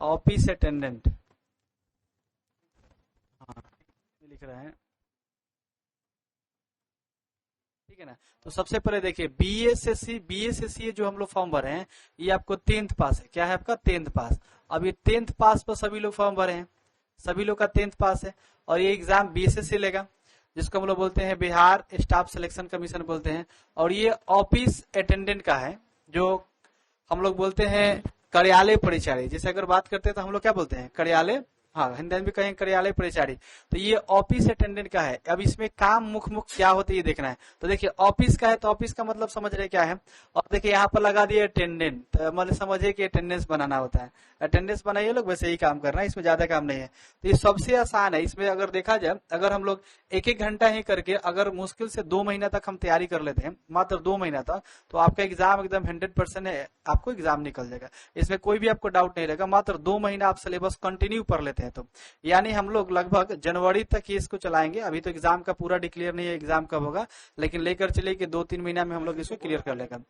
Office attendant, हाँ लिख रहे हैं, ठीक है ना। तो सबसे पहले देखिए बीएसएससी जो हम लोग फॉर्म भरे हैं, ये आपको 10th पास है। क्या है आपका 10th पास। अब ये 10th पास पर सभी लोग फॉर्म भरे हैं, सभी लोग का 10th पास है। और ये एग्जाम बीएसएससी लेगा, जिसको हम लोग बोलते हैं बिहार स्टाफ सिलेक्शन कमीशन बोलते हैं। और ये ऑफिस अटेंडेंट का है, जो हम लोग बोलते हैं कार्यालय परिचारी। जैसे अगर बात करते हैं तो हम लोग क्या बोलते हैं, कार्यालय, हाँ हिंदी में भी कहें कार्यालय परिचारी। तो ये ऑफिस अटेंडेंट का है। अब इसमें काम मुख्य क्या होते है ये देखना है। तो देखिए ऑफिस का है, तो ऑफिस का मतलब समझ रहे क्या है। और देखिए यहाँ पर लगा दिए अटेंडेंट, तो मतलब समझिए कि अटेंडेंस बनाना होता है। अटेंडेंस बनाइए लोग, वैसे ही काम करना है, इसमें ज्यादा काम नहीं है। तो ये सबसे आसान है। इसमें अगर देखा जाए, अगर हम लोग एक एक घंटा ही करके अगर मुश्किल से 2 महीना तक हम तैयारी कर लेते हैं, मात्र 2 महीना तक, तो आपका एग्जाम एकदम 100% है, आपको एग्जाम निकल जाएगा। इसमें कोई भी आपको डाउट नहीं रहेगा। मात्र 2 महीना आप सिलेबस कंटिन्यू कर लेते हैं तो, यानी हम लोग लगभग जनवरी तक ये इसको चलाएंगे। अभी तो एग्जाम का पूरा डिक्लेयर नहीं है एग्जाम कब होगा, लेकिन लेकर चलिए कि 2-3 महीना में हम लोग इसको क्लियर कर लेगा।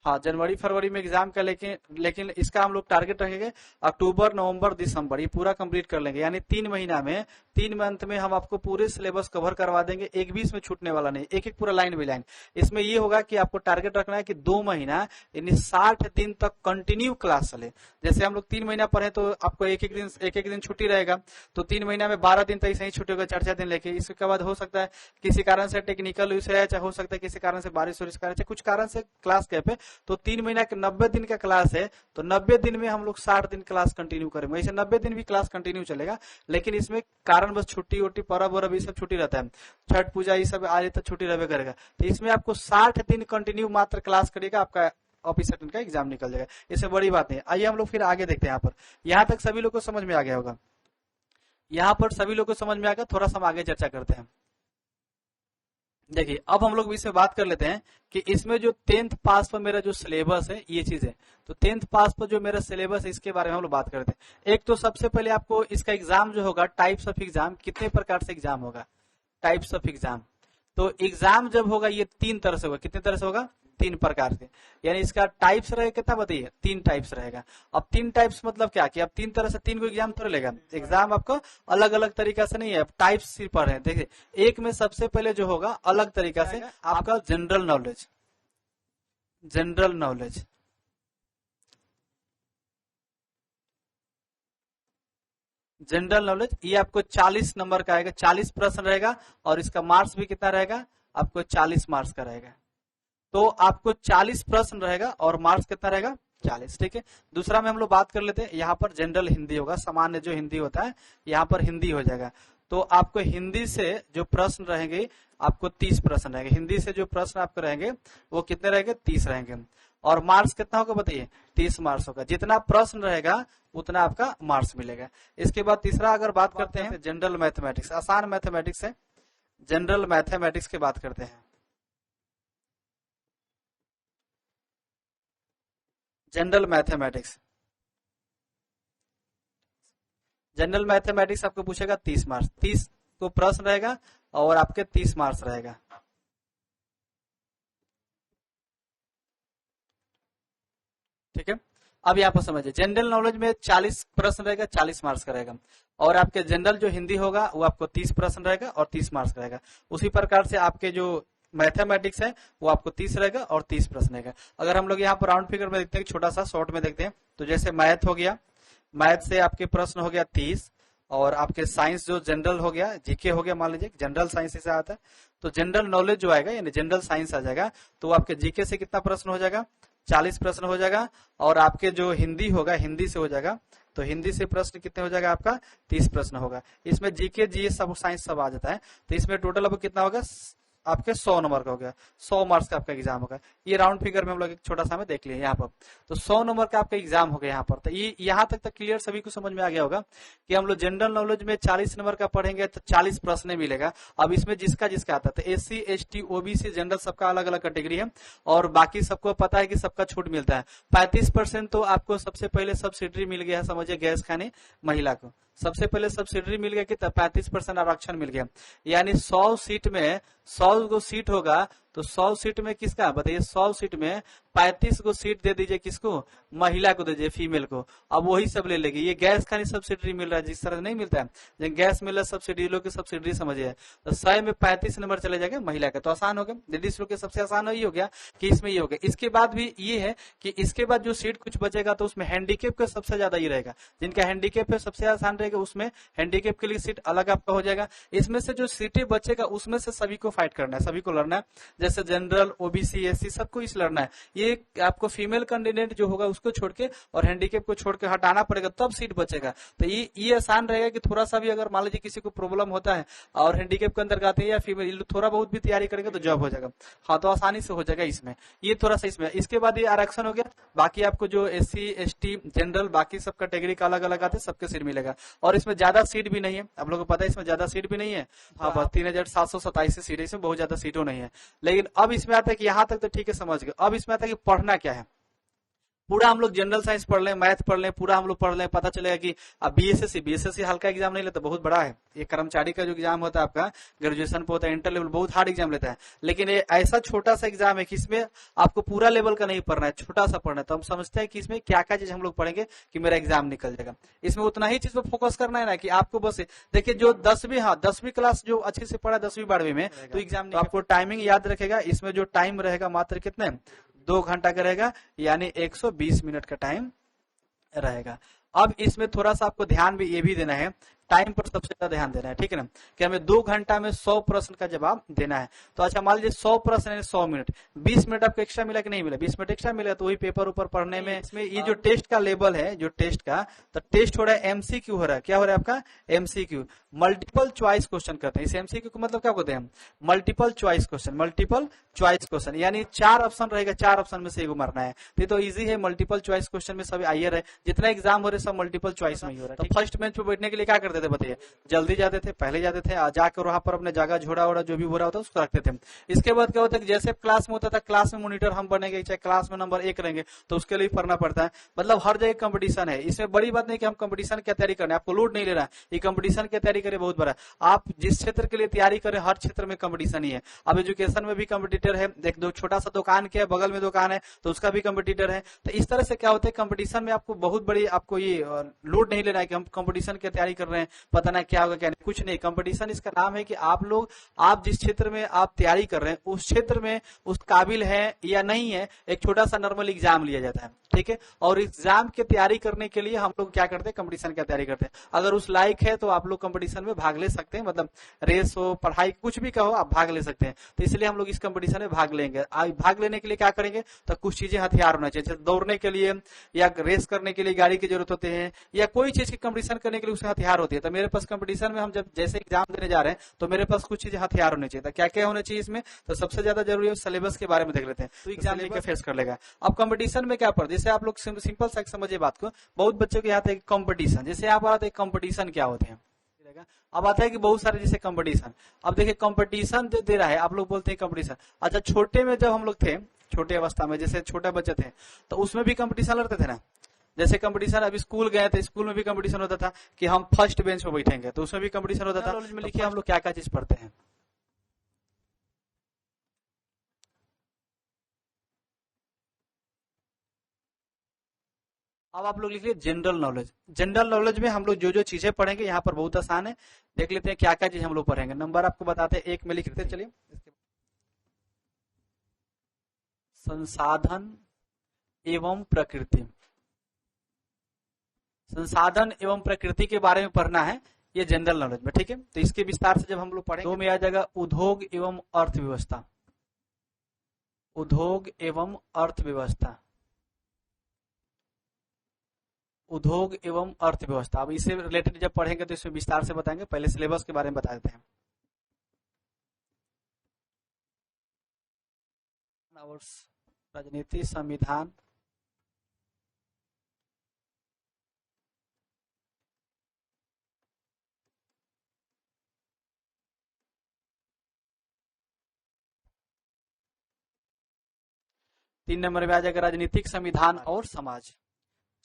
हाँ जनवरी फरवरी में एग्जाम का, लेकिन इसका हम लोग टारगेट रखेंगे अक्टूबर नवंबर दिसंबर, ये पूरा कंप्लीट कर लेंगे। यानी 3 महीना में, 3 मंथ में हम आपको पूरे सिलेबस कवर करवा देंगे। एक भी इसमें छूटने वाला नहीं, एक एक पूरा लाइन बाई लाइन। इसमें ये होगा कि आपको टारगेट रखना है कि 2 महीना यानी 60 दिन तक कंटिन्यू क्लास चले। जैसे हम लोग 3 महीना पढ़े तो आपको एक एक दिन छुट्टी रहेगा, तो 3 महीना में 12 दिन तक सही छुट्टी होगा, 4-4 दिन लेके। इसके बाद हो सकता है किसी कारण से टेक्निकल इशू है, चाहे हो सकता है किसी कारण से बारिश हो, कारण से कुछ कारण से क्लास गैप है, तो 3 महीना के 90 दिन का क्लास है, तो 90 दिन में हम लोग 60 दिन क्लास कंटिन्यू करेंगे। इसे 90 दिन भी क्लास कंटिन्यू चलेगा, लेकिन इसमें कारण बस छुट्टी वुट्टी पर्व और ये सब छुट्टी रहता है, छठ पूजा ये सब आज तक छुट्टी रहे करेगा। तो इसमें आपको 60 दिन कंटिन्यू मात्र क्लास करेगा, आपका ऑफिस अटेंडेंट का एग्जाम निकल जाएगा। इसमें बड़ी बात नहीं। आइए हम लोग फिर आगे देखते हैं। यहाँ पर यहाँ तक सभी लोग को समझ में आ गया होगा, यहाँ पर सभी लोग को समझ में आ गया। थोड़ा सा हम आगे चर्चा करते हैं। देखिए अब हम लोग इसमें बात कर लेते हैं कि इसमें जो 10th पास पर मेरा जो सिलेबस है ये चीज है। तो 10th पास पर जो मेरा सिलेबस है इसके बारे में हम लोग बात करते हैं। एक तो सबसे पहले आपको इसका एग्जाम जो होगा, टाइप्स ऑफ एग्जाम, कितने प्रकार से एग्जाम होगा, टाइप्स ऑफ एग्जाम। तो एग्जाम जब होगा ये 3 तरह से होगा। कितने तरह से होगा, 3 प्रकार से। यानी इसका टाइप्स रहेगा कितना बताइए, 3 टाइप्स रहेगा। अब 3 टाइप्स मतलब क्या कि अब 3 तरह से 3 को एग्जाम थोड़ा लेगा। एग्जाम आपको अलग अलग तरीका से नहीं है, टाइप्स सिर्फ पढ़ रहे हैं। देखिए एक में सबसे पहले जो होगा अलग तरीका से आपका general knowledge, general knowledge, general knowledge, ये आपको 40 नंबर का आएगा, 40 प्रश्न रहेगा। और इसका मार्क्स भी कितना रहेगा, आपको 40 मार्क्स का रहेगा। तो आपको 40 प्रश्न रहेगा और मार्क्स कितना रहेगा, 40। ठीक है। दूसरा में हम लोग बात कर लेते हैं, यहाँ पर जनरल हिंदी होगा, सामान्य जो हिंदी होता है यहाँ पर हिंदी हो जाएगा। तो आपको हिंदी से जो प्रश्न रहेंगे आपको 30 प्रश्न रहेंगे। हिंदी से जो प्रश्न आपको रहेंगे वो कितने रहेंगे, 30 रहेंगे। और मार्क्स कितना होगा बताइए, 30 मार्क्स होगा। जितना प्रश्न रहेगा उतना आपका मार्क्स मिलेगा। इसके बाद तीसरा अगर बात करते हैं जनरल मैथमेटिक्स, आसान मैथमेटिक्स है, जनरल मैथमेटिक्स की बात करते हैं। जनरल मैथमेटिक्स, जनरल मैथमेटिक्स आपको पूछेगा 30 मार्क्स, 30 को प्रश्न रहेगा और आपके 30 मार्क्स रहेगा। ठीक है। अब यहाँ पर समझिए जनरल नॉलेज में 40 प्रश्न रहेगा, 40 मार्क्स का रहेगा। और आपके जनरल जो हिंदी होगा वो आपको 30 प्रश्न रहेगा और 30 मार्क्स का रहेगा। उसी प्रकार से आपके जो मैथमेटिक्स है वो आपको 30 रहेगा और 30 प्रश्न रहेगा। अगर हम लोग यहाँ पर राउंड फिगर में देखते हैं, छोटा सा शॉर्ट में देखते हैं, तो जैसे मैथ हो गया, मैथ से आपके प्रश्न हो गया 30। और आपके साइंस जो जनरल हो गया, जीके हो गया, मान लीजिए जनरल साइंस से आता है, तो जनरल नॉलेज जो आएगा यानी जनरल साइंस आ जाएगा, तो आपके जीके से कितना प्रश्न हो जाएगा, 40 प्रश्न हो जाएगा। और आपके जो हिंदी होगा, हिंदी से हो जाएगा, तो हिंदी से प्रश्न कितने हो जाएगा आपका, 30 प्रश्न होगा। इसमें जीके जीएस सब साइंस सब आ जाता है। तो इसमें टोटल अब कितना होगा, आपके 100 नंबर का हो गया, 100 मार्क्स का आपका एग्जाम होगा। ये राउंड फिगर में हम लोग एक छोटा सा में देख लिया यहाँ पर, तो 100 नंबर का आपका एग्जाम हो गया यहाँ पर। तो ये यहाँ तक क्लियर सभी को समझ में आ गया होगा कि हम लोग जनरल नॉलेज में 40 नंबर का पढ़ेंगे तो 40 प्रश्न मिलेगा। अब इसमें जिसका जिसका आता है, तो एससी एसटी ओबीसी जनरल सबका अलग अलग कैटेगरी है, और बाकी सबको पता है कि सबका छूट मिलता है। 35% तो आपको सबसे पहले सब्सिडी मिल गया है, समझिए गैस खाने महिला को सबसे पहले सब्सिडी मिल गया कि 35% आरक्षण मिल गया। यानी 100 सीट में 100 को सीट होगा तो 100 सीट में किसका बताइए, 100 सीट में 35 को सीट दे दीजिए, किसको, महिला को दे दीजिए, फीमेल को। अब वही सब ले लेगी। ये गैस का नहीं सब्सिडी मिल रहा है, जिस तरह नहीं मिलता है, जब गैस मिल रहा है सब्सिडी, लोग की सब्सिडी समझिए, तो 100 में 35 नंबर चले जाएंगे महिला का, तो आसान हो गया। लेडीज लोग के सबसे आसान ही हो गया कि इसमें ये हो गया। इसके बाद भी ये है कि इसके बाद जो सीट कुछ बचेगा तो उसमें हैंडीकेप का सबसे ज्यादा ये रहेगा, जिनका हैंडीकेप है सबसे आसान रहेगा, उसमें हैंडीकेप के लिए सीट अलग आपका हो जाएगा। इसमें से जो सीटें बचेगा उसमें से सभी को फाइट करना है, सभी को लड़ना है, जैसे जनरल, ओबीसी, एससी, सबको इस लड़ना है। ये आपको फीमेल कैंडिडेट जो होगा उसको छोड़ के और हैंडीकेप को छोड़ के हटाना पड़ेगा, तब सीट बचेगा। तो ये आसान रहेगा कि थोड़ा सा भी अगर मान लीजिए किसी को प्रॉब्लम होता है और हैंडीकेप के अंदर आते हैं या फीमेल, थोड़ा बहुत भी तैयारी करेंगे तो जॉब हो जाएगा। हाँ, तो आसानी से हो जाएगा इसमें, ये थोड़ा सा इसमें। इसके बाद ये आरक्षण हो गया, बाकी आपको जो एससी, एसटी, जनरल, बाकी सब कैटेगरी का अलग अलग आते हैं, सबके सीट मिलेगा। और इसमें ज्यादा सीट भी नहीं है, आप लोगों को पता है इसमें ज्यादा सीट भी नहीं है। हाँ, बस 3727 सीट है, इसमें बहुत ज्यादा सीटों नहीं है। लेकिन अब इसमें आता है कि यहाँ तक तो ठीक है, समझ गए। अब इसमें आता है कि पढ़ना क्या है। पूरा हम लोग जनरल साइंस पढ़ लें, मैथ पढ़ लें, पूरा हम लोग पढ़ लें, पता चलेगा कि अब बीएसएससी हल्का एग्जाम नहीं लेता, बहुत बड़ा है। ये कर्मचारी का जो एग्जाम होता है आपका ग्रेजुएशन पे होता है, इंटर लेवल, बहुत हार्ड एग्जाम लेता है। लेकिन ये ऐसा छोटा सा एग्जाम है कि इसमें आपको पूरा लेवल का नहीं पढ़ना है, छोटा सा पढ़ना है। तो हम समझते हैं कि इसमें क्या क्या चीज हम लोग पढ़ेंगे कि मेरा एग्जाम निकल जाएगा। इसमें उतना ही चीज पे फोकस करना है ना कि आपको बस देखिए, जो 10वीं, हाँ 10वीं क्लास जो अच्छे से पढ़ा 10वीं 12वीं में, तो एग्जाम तो आपको टाइमिंग याद रखेगा। इसमें जो टाइम रहेगा मात्र कितने, 2 घंटा का रहेगा, यानी 120 मिनट का टाइम रहेगा। अब इसमें थोड़ा सा आपको ध्यान भी ये भी देना है, टाइम पर सबसे ज्यादा ध्यान देना है, ठीक है ना, कि हमें 2 घंटा में 100 प्रश्न का जवाब देना है। तो अच्छा मान लीजिए 100 प्रश्न है 100 मिनट, 20 मिनट आपको एक्स्ट्रा मिला कि नहीं मिला, 20 मिनट एक्स्ट्रा मिला, तो वही पेपर ऊपर पढ़ने में। इसमें ये जो टेस्ट का लेवल है, जो टेस्ट का, तो टेस्ट हो रहा है एमसीक्यू हो रहा है, क्या हो रहा है आपका, एमसीक्यू, मल्टीपल चॉइस क्वेश्चन करते हैं। इस एमसीक्यू को मतलब क्या कहते हैं, multiple choice question, multiple choice question, यानी 4 ऑप्शन रहेगा, 4 ऑप्शन में से एक मारना है। तो इजी है, मल्टीपल चॉइस क्वेश्चन में सब आइए, जितना एग्जाम हो रहे सब मल्टीपल चॉइस में ही हो रहा है। तो फर्स्ट बेंच पे बैठने के लिए क्या करते थे बताइए, जल्दी जाते थे, पहले जाते थे, जाकर वहां पर अपने जगह झोड़ा वोड़ा जो भी हो रहा होता है उसको रखते थे। इसके बाद क्या होता है कि जैसे क्लास में होता था, क्लास में मॉनिटर हम बनेंगे, चाहे क्लास में नंबर 1 रहेंगे, तो उसके लिए पढ़ना पड़ता है। मतलब हर जगह कंपटीशन है। इसमें बड़ी बात नहीं कि हम कंपटीशन की तैयारी करना है, आपको लोड नहीं ले रहा है, ये कंपटीशन की तैयारी करें बहुत बड़ा। आप जिस क्षेत्र के लिए तैयारी करें, हर क्षेत्र में कंपटीशन ही है। अब एजुकेशन में भी कंपटीटर है, एक दो छोटा सा दुकान के बगल में दुकान है तो उसका भी कंपटीटर है। तो इस तरह से क्या होता है, कंपटीशन में आपको बहुत बड़ी, आपको ये लोड नहीं लेना है कि हम कंपटीशन की तैयारी कर रहे हैं, पता ना क्या होगा क्या नहीं, कुछ नहीं। कंपटीशन इसका नाम है कि आप लोग, आप जिस क्षेत्र में आप तैयारी कर रहे हैं उस क्षेत्र में उस काबिल है या नहीं है, एक छोटा सा नॉर्मल एग्जाम लिया जाता है, ठीक है। और एग्जाम की तैयारी करने के लिए हम लोग क्या करते हैं, कंपटीशन की तैयारी करते हैं। अगर उस लायक है तो आप लोग कंपटीशन में भाग ले सकते हैं, मतलब रेस हो, पढ़ाई, कुछ भी कहो, आप भाग ले सकते हैं। तो इसलिए हम लोग इस कंपटीशन में भाग लेंगे। भाग लेने के लिए क्या करेंगे, तो कुछ चीजें हथियार होना चाहिए, जैसे दौड़ने के लिए या रेस करने के लिए गाड़ी की जरूरत होती है, या कोई चीज की कंपटीशन करने के लिए उससे हथियार होती है। तो मेरे पास कंपटीशन में हम जब जैसे एग्जाम देने जा रहे हैं तो मेरे पास कुछ चीजें हथियार होने चाहिए। क्या क्या होने चाहिए इसमें, तो सबसे ज्यादा जरूरी है सिलेबस के बारे में देख लेते हैं, तो एग्जाम लेकर फेस कर लेगा। अब कंपटीशन में क्या पढ़ते, जैसे आप लोग सिंपल सा समझिए बात को, बहुत बच्चों के यहाँ आता है कंपटीशन, जैसे यहाँ पर आता है कंपटीशन क्या होते हैं। अब आता है कि बहुत सारे जैसे कंपटीशन, अब देखिए कंपटीशन जो दे रहा है, आप लोग बोलते हैं कंपटीशन। अच्छा, छोटे में जब हम लोग थे, छोटे अवस्था में जैसे छोटे बच्चे थे, तो उसमें भी कंपटीशन लड़ते थे ना। जैसे कंपटीशन, अभी स्कूल गए थे, स्कूल में भी कंपटीशन होता था कि हम फर्स्ट बेंच पे बैठेंगे, तो उसमें भी कंपटीशन होता था। नॉलेज में लिखिए हम लोग क्या क्या चीज पढ़ते हैं। अब आप लोग लिख लीजिए जनरल नॉलेज। जनरल नॉलेज में हम लोग जो जो चीजें पढ़ेंगे यहाँ पर बहुत आसान है, देख लेते हैं क्या क्या चीज हम लोग पढ़ेंगे। नंबर आपको बताते हैं, 1 में लिख लेते हैं, चलिए। संसाधन एवं प्रकृति, संसाधन एवं प्रकृति के बारे में पढ़ना है, ये जनरल नॉलेज में, ठीक है। तो इसके विस्तार से जब हम लोग पढ़ेंगे, 2 में आ जाएगा उद्योग एवं अर्थव्यवस्था, उद्योग एवं अर्थव्यवस्था, उद्योग एवं अर्थव्यवस्था। अब इससे रिलेटेड जब पढ़ेंगे तो इसमें विस्तार से बताएंगे, पहले सिलेबस के बारे में बता देते हैं। राजनीति, संविधान, तीन नंबर में आ जाएगा राजनीतिक, संविधान और समाज।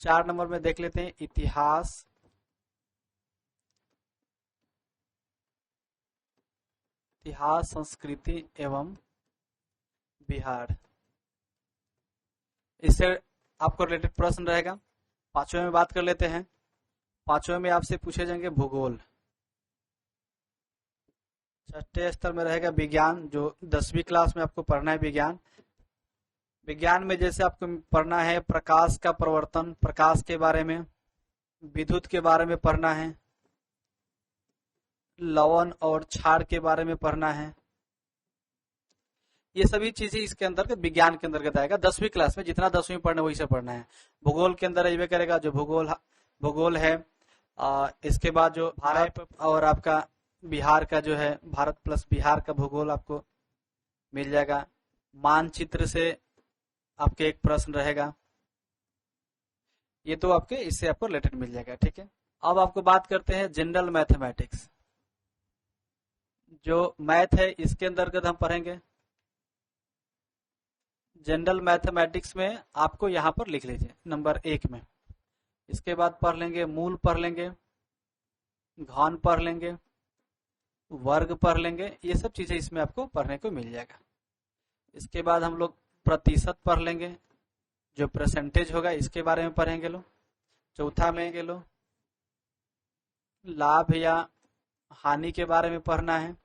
4 नंबर में देख लेते हैं इतिहास, इतिहास, संस्कृति एवं बिहार। इससे आपको रिलेटेड प्रश्न रहेगा। पांचवें में बात कर लेते हैं। पांचवें में आपसे पूछे जाएंगे भूगोल। छठे स्तर में रहेगा विज्ञान, जो 10वीं क्लास में आपको पढ़ना है विज्ञान। विज्ञान में जैसे आपको पढ़ना है प्रकाश का प्रवर्तन, प्रकाश के बारे में, विद्युत के बारे में पढ़ना है, लवण और क्षार के बारे में पढ़ना है। ये सभी चीजें इसके अंतर्गत विज्ञान के अंतर्गत आएगा। 10वीं क्लास में जितना 10वीं पढ़ना वही से पढ़ना है। भूगोल के अंदर ये करेगा जो भूगोल है। इसके बाद जो भारत और आपका बिहार का जो है, भारत प्लस बिहार का भूगोल आपको मिल जाएगा। मानचित्र से आपके एक प्रश्न रहेगा। ये तो आपके इससे आपको रिलेटेड मिल जाएगा। ठीक है, अब आपको बात करते हैं जनरल मैथमेटिक्स। जो मैथ है इसके अंतर्गत हम पढ़ेंगे। जनरल मैथमेटिक्स में आपको यहाँ पर लिख लीजिए नंबर 1 में। इसके बाद पढ़ लेंगे मूल पढ़ लेंगे, घन पढ़ लेंगे, वर्ग पढ़ लेंगे। ये सब चीजें इसमें आपको पढ़ने को मिल जाएगा। इसके बाद हम लोग प्रतिशत पढ़ लेंगे, जो परसेंटेज होगा इसके बारे में पढ़ेंगे लोग। चौथा में लो लाभ या हानि के बारे में पढ़ना है।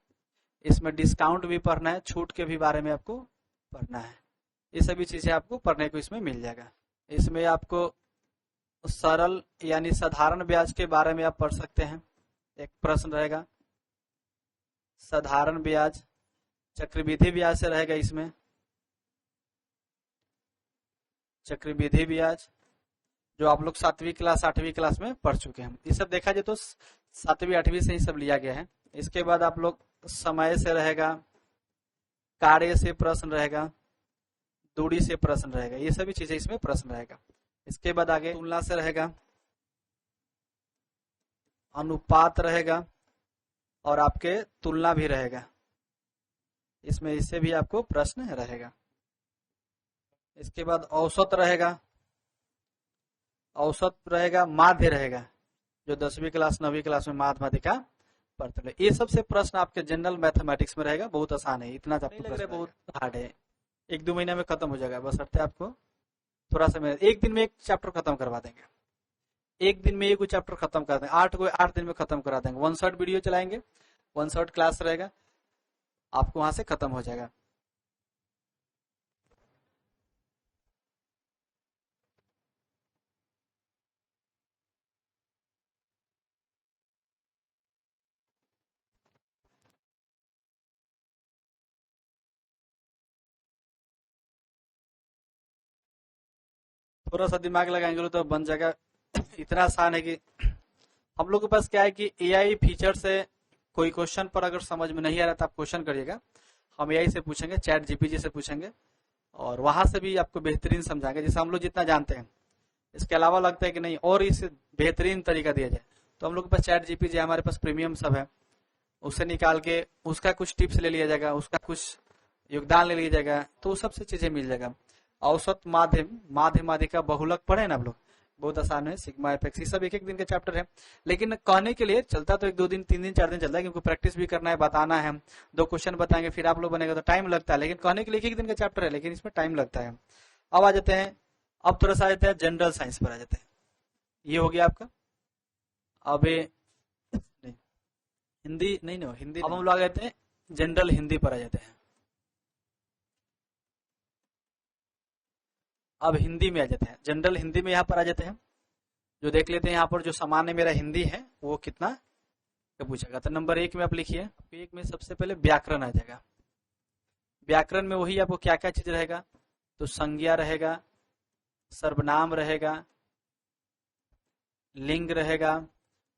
इसमें डिस्काउंट भी पढ़ना है, छूट के भी बारे में आपको पढ़ना है। ये सभी चीजें आपको पढ़ने को इसमें मिल जाएगा। इसमें आपको सरल यानी साधारण ब्याज के बारे में आप पढ़ सकते हैं। एक प्रश्न रहेगा साधारण ब्याज, चक्रवृद्धि ब्याज से रहेगा। इसमें चक्रवृद्धि ब्याज जो आप लोग 7वीं क्लास 8वीं क्लास में पढ़ चुके हैं। ये सब देखा जाए तो 7वीं 8वीं से ही सब लिया गया है। इसके बाद आप लोग समय से रहेगा, कार्य से प्रश्न रहेगा, दूरी से प्रश्न रहेगा। ये सभी चीजें इसमें प्रश्न रहेगा। इसके बाद आगे तुलना से रहेगा, अनुपात रहेगा और आपके तुलना भी रहेगा। इसमें इससे भी आपको प्रश्न रहेगा। इसके बाद औसत रहेगा, औसत रहेगा, माध्य रहेगा, जो 10वीं क्लास 9वीं क्लास में माध्यमिका पढ़ते हैं। ये सबसे प्रश्न आपके जनरल मैथमेटिक्स में रहेगा। बहुत आसान है, इतना नहीं लग रहा है बहुत हार्ड है। 1-2 महीने में खत्म हो जाएगा। बस अर्थात आपको थोड़ा सा एक दिन में एक चैप्टर खत्म करवा देंगे। एक दिन में एक चैप्टर खत्म कर देंगे। 8 दिन में खत्म करा देंगे। 1 शॉट वीडियो चलाएंगे, 1 शॉट क्लास रहेगा, आपको वहां से खत्म हो जाएगा। थोड़ा सा दिमाग लगाएंगे तो बन जाएगा। इतना आसान है कि हम लोग के पास क्या है कि एआई फीचर से कोई क्वेश्चन पर अगर समझ में नहीं आ रहा तो आप क्वेश्चन करिएगा, हम एआई से पूछेंगे, चैट जीपीटी से पूछेंगे और वहां से भी आपको बेहतरीन समझाएंगे जैसे हम लोग जितना जानते हैं। इसके अलावा लगता है कि नहीं और इस बेहतरीन तरीका दिया जाए तो हम लोग के पास चैट जीपीटी, हमारे पास प्रीमियम सब है, उससे निकाल के उसका कुछ टिप्स ले लिया जाएगा, उसका कुछ योगदान ले लिया जाएगा, तो सबसे चीजें मिल जाएगा। औसत, माध्यम, माध्यिका, बहुलक पढ़े ना आप लोग, बहुत आसान है। सिग्मा एफएक्स सब एक दिन के चैप्टर है, लेकिन कहने के लिए चलता तो 1-2 दिन 3 दिन 4 दिन चलता है, क्योंकि प्रैक्टिस भी करना है, बताना है। 2 क्वेश्चन बताएंगे फिर आप लोग बनेगा तो टाइम लगता है, लेकिन कहने के लिए एक दिन का चैप्टर है, लेकिन इसमें टाइम लगता है। अब आ जाते हैं, अब थोड़ा सा आ जाते हैं जनरल साइंस पर आ जाते हैं। ये हो गया आपका। अब नहीं, हिंदी नहीं, हिंदी अब हम लोग आ जाते हैं जनरल हिंदी पर आ जाते हैं। अब हिंदी में आ जाते हैं, जनरल हिंदी में यहाँ पर आ जाते हैं। जो देख लेते हैं यहाँ पर जो सामान्य मेरा हिंदी है वो कितना पूछेगा। तो नंबर 1 में आप लिखिए। 1 में सबसे पहले व्याकरण आ जाएगा। व्याकरण में वही आपको क्या क्या चीज रहेगा, तो संज्ञा रहेगा, सर्वनाम रहेगा, लिंग रहेगा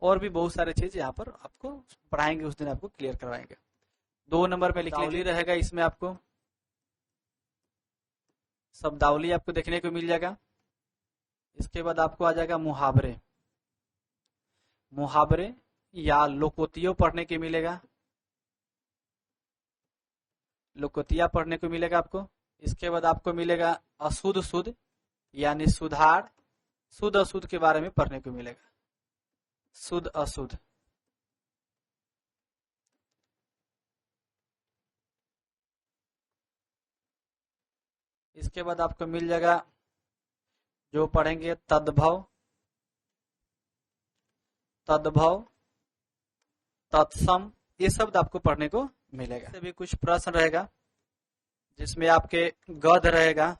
और भी बहुत सारे चीज यहाँ पर आपको पढ़ाएंगे, उस दिन आपको क्लियर करवाएंगे। 2 नंबर में लिखिए रहेगा, इसमें आपको शब्दावली आपको देखने को मिल जाएगा। इसके बाद आपको आ जाएगा मुहावरे, मुहावरे या लोकोतियों पढ़ने के मिलेगा, लोकोतिया पढ़ने को मिलेगा आपको। इसके बाद आपको मिलेगा अशुद्ध शुद्ध यानी सुधार, शुद्ध अशुद्ध के बारे में पढ़ने को मिलेगा, शुद्ध अशुद्ध। इसके बाद आपको मिल जाएगा जो पढ़ेंगे तद्भव, तद्भव, तत्सम, ये शब्द आपको पढ़ने को मिलेगा। इससे भी कुछ प्रश्न रहेगा जिसमें आपके गद्य रहेगा,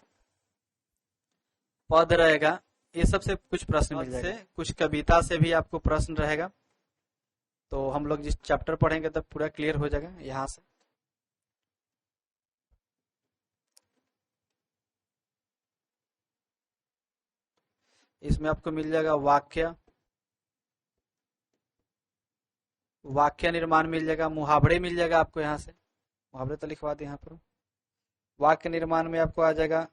पद रहेगा, ये सबसे कुछ प्रश्न मिल जाएगा। कुछ कविता से भी आपको प्रश्न रहेगा। तो हम लोग जिस चैप्टर पढ़ेंगे तब पूरा क्लियर हो जाएगा यहाँ से। इसमें आपको मिल जाएगा वाक्य, वाक्य निर्माण मिल जाएगा, मुहावरे मिल जाएगा आपको यहाँ से, मुहावरे तो लिखवा दे यहाँ पर। वाक्य निर्माण में आपको आ जाएगा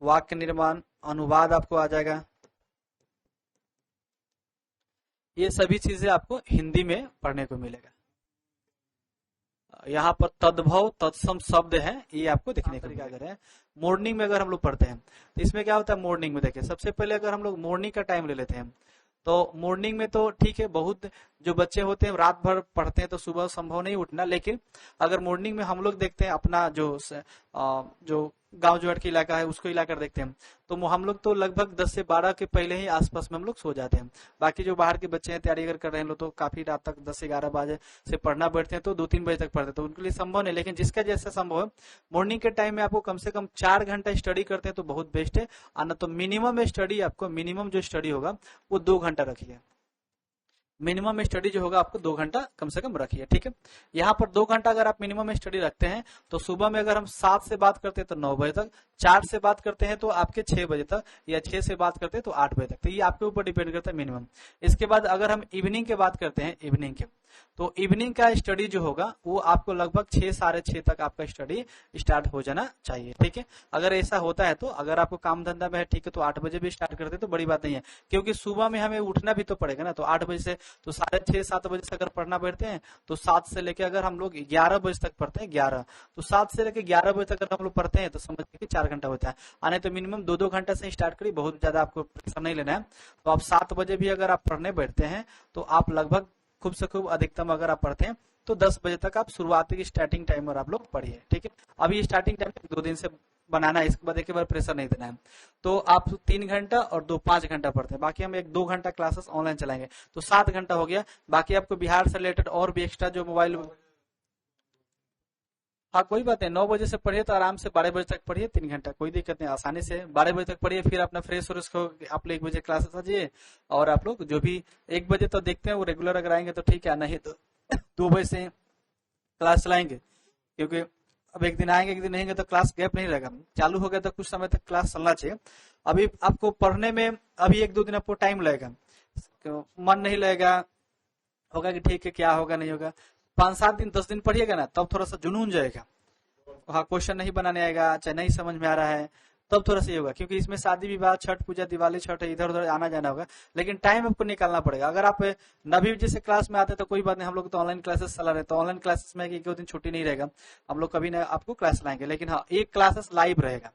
वाक्य निर्माण, अनुवाद आपको आ जाएगा। ये सभी चीजें आपको हिंदी में पढ़ने को मिलेगा। यहाँ पर तद्भव तत्सम शब्द है, ये आपको दिखने को मिलेगा। मॉर्निंग में अगर हम लोग पढ़ते हैं तो इसमें क्या होता है, मॉर्निंग में देखिए सबसे पहले अगर हम लोग मॉर्निंग का टाइम ले लेते हैं तो मॉर्निंग में तो ठीक है, बहुत जो बच्चे होते हैं रात भर पढ़ते हैं तो सुबह संभव नहीं उठना। लेकिन अगर मॉर्निंग में हम लोग देखते हैं अपना जो गांव जोड़ के इलाका है उसको हिलाकर देखते हैं तो हम लोग तो लगभग 10 से 12 के पहले ही आसपास में हम लोग सो जाते हैं। बाकी जो बाहर के बच्चे हैं तैयारी अगर कर रहे हैं लोग तो काफी रात तक 10 से 11 बजे से पढ़ना बैठते हैं तो 2-3 बजे तक पढ़ते हैं, तो उनके लिए संभव नहीं। लेकिन जिसका जैसा संभव है मॉर्निंग के टाइम में आपको कम से कम 4 घंटा स्टडी करते हैं तो बहुत बेस्ट है। आना तो मिनिमम स्टडी आपको, मिनिमम जो स्टडी होगा वो 2 घंटा रखिए। मिनिमम स्टडी जो होगा आपको 2 घंटा कम से कम रखिए, ठीक है। यहाँ पर 2 घंटा अगर आप मिनिमम स्टडी रखते हैं तो सुबह में अगर हम 7 से बात करते हैं तो 9 बजे तक, 4 से बात करते हैं तो आपके 6 बजे तक, या 6 से बात करते हैं तो 8 बजे तक। तो ये आपके ऊपर डिपेंड करता है मिनिमम। इसके बाद अगर हम इवनिंग के बात करते हैं, इवनिंग के, तो इवनिंग का स्टडी जो होगा वो आपको लगभग 6 साढ़े 6 तक आपका स्टडी स्टार्ट हो जाना चाहिए, ठीक है। अगर ऐसा होता है तो अगर आपको काम धंधा में है ठीक है तो 8 बजे भी स्टार्ट करते तो बड़ी बात नहीं है, क्योंकि सुबह में हमें उठना भी तो पड़ेगा ना। तो 8 बजे से तो साढ़े 6-7 बजे से अगर पढ़ना बैठते हैं तो 7 से लेकर अगर हम लोग 11 बजे तक पढ़ते हैं, 11 तो 7 से लेकर 11 बजे तक अगर हम लोग पढ़ते हैं तो समझिए कि 4 घंटा होता है। आने तो मिनिमम 2-2 घंटा से स्टार्ट करिए, बहुत ज्यादा आपको प्रेशर नहीं लेना है। तो आप 7 बजे भी अगर आप पढ़ने बैठते हैं तो आप लगभग खूब से खूब अधिकतम अगर आप पढ़ते हैं तो 10 बजे तक आप शुरुआती की स्टार्टिंग टाइमर आप लोग पढ़िए, ठीक है। अभी स्टार्टिंग टाइम 2 दिन से बनाना है, इसके बाद एक बार प्रेशर नहीं देना है। तो आप 3 घंटा और 2 5 घंटा पढ़ते हैं, बाकी हम 1-2 घंटा क्लासेस ऑनलाइन चलाएंगे तो 7 घंटा हो गया। बाकी आपको बिहार से रिलेटेड और भी एक्स्ट्रा जो मोबाइल, हाँ कोई बात नहीं, 9 बजे से पढ़िए तो आराम से 12 बजे तक पढ़िए, 3 घंटा कोई दिक्कत नहीं, आसानी से 12 बजे तक पढ़िए। फिर अपना फ्रेश और उसको आप लोग 1 बजे क्लासेस आ जाइए और आप लोग जो भी 1 बजे तो देखते हैं वो रेगुलर अगर आएंगे तो ठीक है, नहीं तो 2 बजे से क्लास चलाएंगे, क्योंकि अब एक दिन आएंगे एक दिन नहीं तो क्लास गैप नहीं रहेगा। चालू हो गया तो कुछ समय तक क्लास चलना चाहिए। अभी आपको पढ़ने में अभी 1-2 दिन आपको टाइम लगेगा, मन नहीं लगेगा, होगा कि ठीक है क्या होगा नहीं होगा। 5-7 दिन 10 दिन पढ़िएगा ना तब थोड़ा सा जुनून जाएगा, हाँ क्वेश्चन नहीं बनाने आएगा, चाहे नहीं समझ में आ रहा है तब थोड़ा सा ये होगा, क्योंकि इसमें शादी विवाह, छठ पूजा, दिवाली, छठ इधर उधर आना जाना होगा। लेकिन टाइम आपको निकालना पड़ेगा। अगर आप 9 बजे से क्लास में आते हैं तो कोई बात नहीं, हम लोग तो ऑनलाइन क्लासेस चला रहे हैं, तो ऑनलाइन क्लासेस में 1-2 दिन छुट्टी नहीं रहेगा, हम लोग कभी ना आपको क्लास लाएंगे। लेकिन हाँ एक क्लासेस लाइव रहेगा,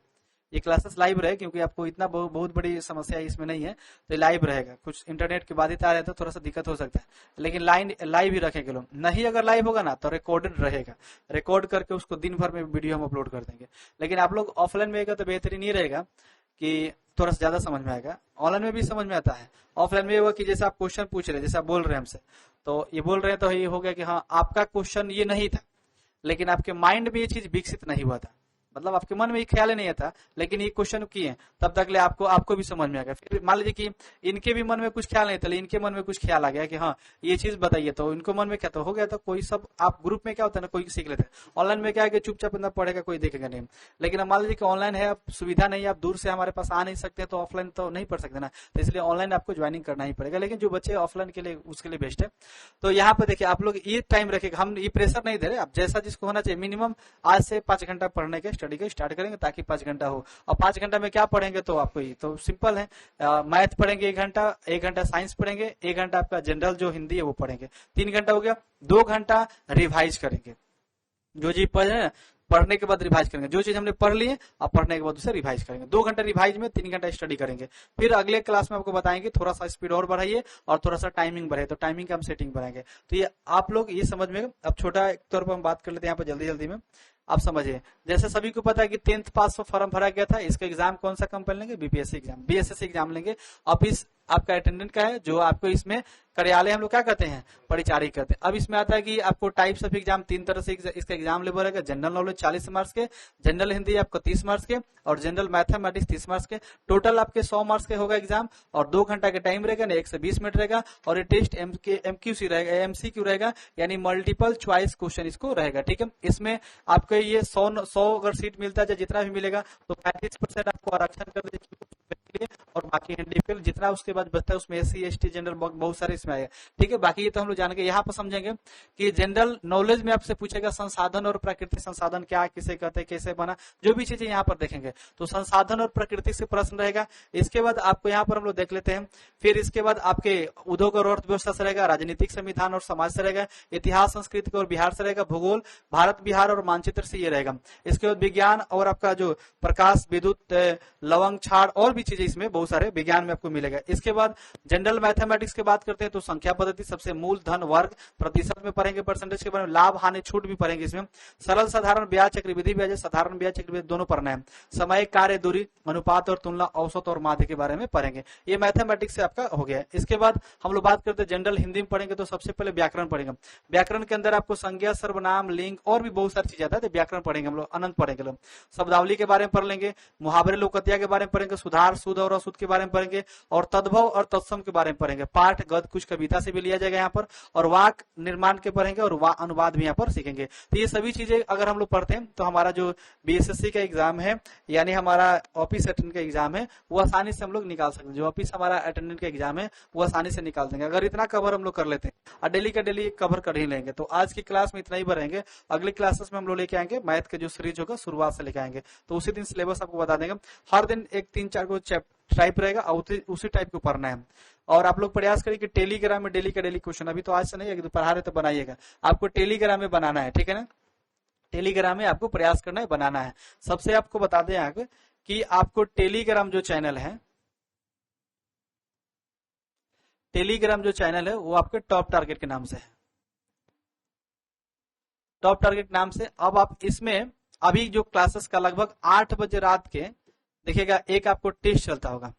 ये क्लासेस लाइव रहे, क्योंकि आपको इतना बहुत बड़ी समस्या इसमें नहीं है तो लाइव रहेगा। कुछ इंटरनेट की बाधिता आ रहे तो थोड़ा सा दिक्कत हो सकता है, लेकिन लाइव ही रखेंगे लोग। नहीं अगर लाइव होगा ना तो रिकॉर्डेड रहेगा, रिकॉर्ड करके उसको दिन भर में वीडियो हम अपलोड कर देंगे। लेकिन आप लोग ऑफलाइन में आएगा तो बेहतरीन नहीं रहेगा कि थोड़ा सा ज्यादा समझ में आएगा, ऑनलाइन में भी समझ में आता है। ऑफलाइन में ये होगा कि जैसे आप क्वेश्चन पूछ रहे हैं, जैसे आप बोल रहे हैं हमसे, तो ये बोल रहे हैं तो ये हो गया कि हाँ आपका क्वेश्चन ये नहीं था, लेकिन आपके माइंड में ये चीज विकसित नहीं हुआ था, मतलब आपके मन में ये ख्याल ही नहीं आता, लेकिन ये क्वेश्चन किए तब तक ले आपको भी समझ में आ गया। फिर मान लीजिए कि इनके भी मन में कुछ ख्याल नहीं था, लेकिन इनके मन में कुछ ख्याल आ गया कि हाँ ये चीज बताइए, तो इनको मन में क्या तो हो गया। तो कोई सब आप ग्रुप में क्या होता है ना, कोई सीख लेते हैं। ऑनलाइन में क्या है कि चुपचाप इतना पढ़ेगा, कोई देखेगा नहीं। लेकिन मान लीजिए कि ऑनलाइन है, आप सुविधा नहीं है, आप दूर से हमारे पास आ नहीं सकते तो ऑफलाइन तो नहीं पढ़ सकते ना, तो इसलिए ऑनलाइन आपको ज्वाइनिंग करना ही पड़ेगा। लेकिन जो बच्चे ऑफलाइन के लिए उसके लिए बेस्ट है। तो यहाँ पे देखिए आप लोग ये टाइम रखेगा, हम ये प्रेशर नहीं दे रहे, आप जैसा जिसको होना चाहिए मिनिमम आज से 5 घंटा पढ़ने के स्टडी के स्टार्ट करेंगे ताकि 5 घंटा हो। और 5 घंटा में क्या पढ़ेंगे तो आपको ये तो सिंपल है, मैथ पढ़ेंगे 1 घंटा साइंस पढ़ेंगे, 1 घंटा आपका जनरल जो हिंदी है वो पढ़ेंगे, 3 घंटा हो गया। 2 घंटा रिवाइज करेंगे, जो चीज पढ़ने के बाद रिवाइज करेंगे, जो चीज हमने पढ़ ली है अब पढ़ने के बाद उसे रिवाइज करेंगे। 2 घंटा रिवाइज में 3 घंटा स्टडी करेंगे। फिर अगले क्लास में आपको बताएंगे थोड़ा सा स्पीड और बढ़ाइए और थोड़ा सा टाइमिंग बढ़ाइए, तो टाइमिंग का हम सेटिंग बनाएंगे। तो ये आप लोग ये समझ में, अब छोटा तौर पर हम बात कर लेते हैं यहाँ पर जल्दी जल्दी में आप समझिए, जैसे सभी को पता है कि 10th पास फॉर्म भरा गया था, इसका एग्जाम कौन सा कंपनी लेंगे, बीपीएससी एग्जाम, बीएसएससी एग्जाम लेंगे। ऑफिस आपका अटेंडेंट का है, जो आपको इसमें कार्यालय हम लोग क्या कहते हैं, परिचारिक कहते हैं। अब इसमें आता है कि आपको टाइप्स ऑफ एग्जाम 3 तरह से इसका एग्जाम लेवल रहेगा। जनरल नॉलेज 40 मार्क्स के, जनरल हिंदी आपको 30 मार्क्स के, और जनरल मैथमेटिक्स 30 मार्क्स के। टोटल आपके 100 मार्क्स के होगा एग्जाम, और 2 घंटा का टाइम रहेगा, 1 से 20 मिनट रहेगा। और ये टेस्ट एमक्यूसी रहेगा, एमसीक्यू रहेगा, यानी मल्टीपल चॉइस क्वेश्चन इसको रहेगा। ठीक है, इसमें आपको ये 100 अगर सीट मिलता है, जितना भी मिलेगा, तो 35% आपको आरक्षण कर दीजिए, और बाकी हैंडीफेल जितना उसके बाद बचता है उसमें एससी एसटी जनरल बहुत सारे इसमें आएगा। ठीक है, बाकी ये तो हम लोग जानेंगे। यहाँ पर समझेंगे कि जनरल नॉलेज में आपसे पूछेगा संसाधन और प्राकृतिक संसाधन क्या किसे कहते हैं, कैसे बना, जो भी चीजें यहाँ पर देखेंगे। तो संसाधन और प्राकृतिक से प्रश्न रहेगा। इसके बाद आपको यहाँ पर हम लोग देख लेते हैं। फिर इसके बाद आपके उद्योग और अर्थव्यवस्था से रहेगा, राजनीतिक संविधान और समाज से रहेगा, इतिहास संस्कृति और बिहार से रहेगा, भूगोल भारत बिहार और मानचित्र से ये रहेगा। इसके बाद विज्ञान और आपका जो प्रकाश विद्युत लवंग छाड़ और भी चीजें इसमें बहुत सारे विज्ञान में आपको मिलेगा। इसके बाद जनरल मैथमेटिक्स की बात करते हैं तो संख्या पद्धति सबसे मूल धन वर्ग प्रतिशत में पढ़ेंगे, परसेंटेज के बारे में, लाभ हानि छूट भी पढ़ेंगे इसमें, सरल साधारण ब्याज चक्रवृद्धि ब्याज, साधारण ब्याज चक्रवृद्धि दोनों पढ़ना है, समय कार्य दूरी अनुपात और तुलना औसत और माध्य के बारे में पढ़ेंगे। ये मैथमेटिक्स से आपका हो गया। इसके बाद हम लोग बात करते हैं जनरल हिंदी में पढ़ेंगे तो सबसे पहले व्याकरण पढ़ेंगे। व्याकरण के अंदर आपको संज्ञा सर्वनाम लिंग और भी बहुत सारी चीजें आता है, तो व्याकरण पढ़ेंगे हम लोग, अनंत पढ़ेंगे लोग। शब्दावली के बारे में पढ़ लेंगे, मुहावरे लोकतिया के बारे में पढ़ेंगे, सुधार शुद्ध और अशुद्ध के बारे में पढ़ेंगे, और तद्भव और तत्सम के बारे में पढ़ेंगे। पाठ गद्य कुछ कविता से भी लिया जाएगा यहाँ पर, और वाक निर्माण के पढ़ेंगे, और अनुवाद भी यहाँ पर सीखेंगे। तो ये सभी चीजें अगर हम लोग पढ़ते हैं तो हमारा जो बीएसएससी का एग्जाम है, यानी हमारा ऑफिस अटेंडेंट का एग्जाम है, वो आसानी से हम लोग निकाल सकते हैं। जो ऑफिस हमारा अटेंडेंट का एग्जाम है वो आसानी से निकाल देंगे अगर इतना कवर हम लोग कर लेते हैं, और डेली का डेली कवर कर ही लेंगे। तो आज की क्लास में इतना ही बढ़ेंगे। अगली क्लासेस में हम लोग लेके आएंगे मैथ के जो सीरीज होगा शुरुआत से लेके आएंगे, तो उसी दिन सिलेबस आपको बता देंगे। हर दिन एक 3-4 को टाइप रहेगा, उसी टाइप को पढ़ना है। और आप लोग प्रयास करिए कि टेलीग्राम में डेली का डेली क्वेश्चन, अभी तो आज से नहीं है, पढ़ा रहे तो बनाइएगा, आपको टेलीग्राम में बनाना है। ठीक है ना, टेलीग्राम में आपको प्रयास करना है, बनाना है। सबसे आपको बता दें आगे कि आपको टेलीग्राम जो चैनल है, टेलीग्राम जो चैनल है वो आपके टॉप टारगेट के नाम से है, टॉप टारगेट नाम से। अब आप इसमें अभी जो क्लासेस का लगभग 8 बजे रात के देखिएगा, एक आपको टेस्ट चलता होगा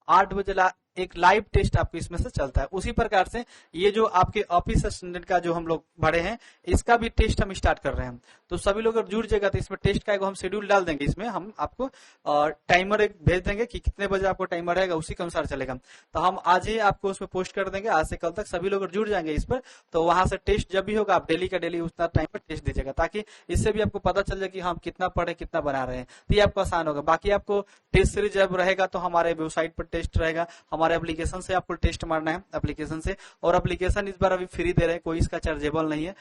8 बजे एक लाइव टेस्ट आपको इसमें से चलता है। उसी प्रकार से ये जो आपके ऑफिस असिस्टेंट का जो हम लोग भरे हैं, इसका भी टेस्ट हम स्टार्ट कर रहे हैं। तो सभी लोग अगर जुड़ जाएगा तो इसमें टेस्ट का एक हम शेड्यूल डाल देंगे। इसमें हम आपको टाइमर एक भेज देंगे कि कितने बजे आपको टाइमर रहेगा, उसी के अनुसार चलेगा। तो हम आज ही आपको उसमें पोस्ट कर देंगे, आज से कल तक सभी लोग जुड़ जाएंगे इस पर। तो वहां से टेस्ट जब भी होगा आप डेली का डेली उतना टाइम पर टेस्ट दीजिएगा, ताकि इससे भी आपको पता चल जाए कि हम कितना पढ़े कितना बना रहे हैं। तो ये आपको आसान होगा। बाकी आपको टेस्ट सीरीज जब रहेगा तो हमारे वेबसाइट पर टेस्ट रहेगा, हमारे एप्लीकेशन से आपको टेस्ट मारना है एप्लीकेशन से। और एप्लीकेशन इस बार अभी फ्री दे रहे हैं, कोई इसका चार्जेबल नहीं है,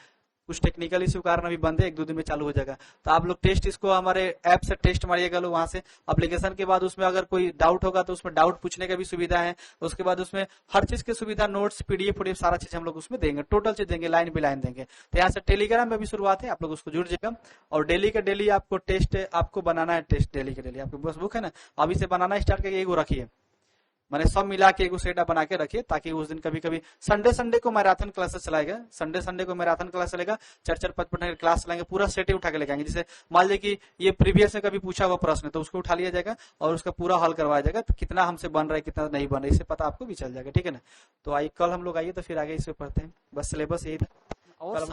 कुछ टेक्निकल इश्यू कारण अभी बंद है, 1-2 दिन में चालू हो जाएगा। तो आप लोग टेस्ट इसको हमारे ऐप से टेस्ट मारिएगा लोग वहां से। एप्लीकेशन के बाद उसमें अगर कोई डाउट होगा तो उसमें डाउट पूछने का भी सुविधा है। उसके बाद उसमें हर चीज की सुविधा, नोट्स पीडीएफ सारा चीज हम लोग उसमें देंगे, टोटल चीज देंगे, लाइन बाय लाइन देंगे। तो यहाँ से टेलीग्राम में भी शुरुआत है, आप लोग उसको जुड़ जाएगा। और डेली का डेली आपको टेस्ट आपको बनाना है, टेस्ट डेली का डेली आपके बस बुक है ना, अभी से बनाना स्टार्ट करके एगो रखिए, मैंने सब मिला के एगो सेटअप बना के रखिए, ताकि उस दिन कभी कभी संडे को मैराथन क्लासेस चलाएगा, संडे को मैराथन क्लास चलेगा, 4-5 क्लास चलाएंगे, पूरा सेट ही उठा के लेके आएंगे। जैसे मान लीजिए कि ये प्रीवियस में कभी पूछा हुआ प्रश्न तो उसको उठा लिया जाएगा और उसका पूरा हल करवाया जाएगा, तो कितना हमसे बन रहा है कितना नहीं बन रहा है इससे पता आपको भी चल जाएगा। ठीक है ना, तो कल हम लोग आइए तो फिर आगे इसे पढ़ते हैं। बस सिलेबस यही था और